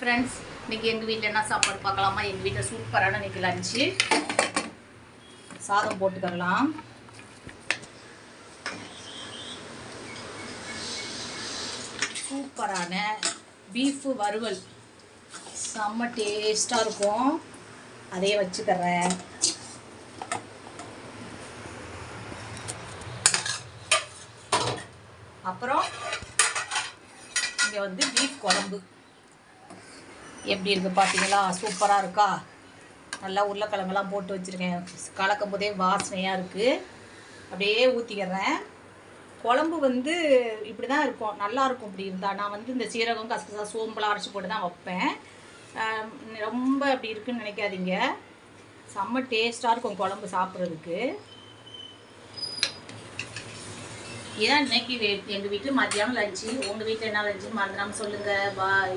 Friends, இன்றைக்கி எங்கள் வீட்டில் என்ன சாப்பாடு பார்க்கலாமா? எங்கள் வீட்டில் சூப்பரான இன்றைக்கி லஞ்சு. சாதம் போட்டுக்கலாம். சூப்பரான பீஃபு வறுவல் செம்ம டேஸ்ட்டாக இருக்கும். அதையே வச்சுக்கிறேன். அப்புறம் இங்கே வந்து பீஃப் குழம்பு எப்படி இருக்குது பார்த்தீங்களா? சூப்பராக இருக்கா? நல்லா உருளைக்கிழங்கெல்லாம் போட்டு வச்சுருக்கேன். கலக்கும் போதே வாசனையாக இருக்குது. அப்படியே ஊற்றிக்கிறேன். குழம்பு வந்து இப்படி தான் இருக்கும், நல்லாயிருக்கும். இப்படி இருந்தால் நான் வந்து இந்த சீரகம் கசகசா சோம்பெலாம் அரைச்சி போட்டு தான் வைப்பேன். ரொம்ப அப்படி இருக்குன்னு நினைக்காதீங்க. செம்ம டேஸ்ட்டாக இருக்கும் குழம்பு சாப்பிட்றதுக்கு. இதான் இன்னைக்கு எங்கள் வீட்டில் மத்தியானம் லஞ்சு. உங்கள் வீட்டில் என்ன லஞ்சுன்னு மறந்துடாமல் சொல்லுங்கள். பாய்.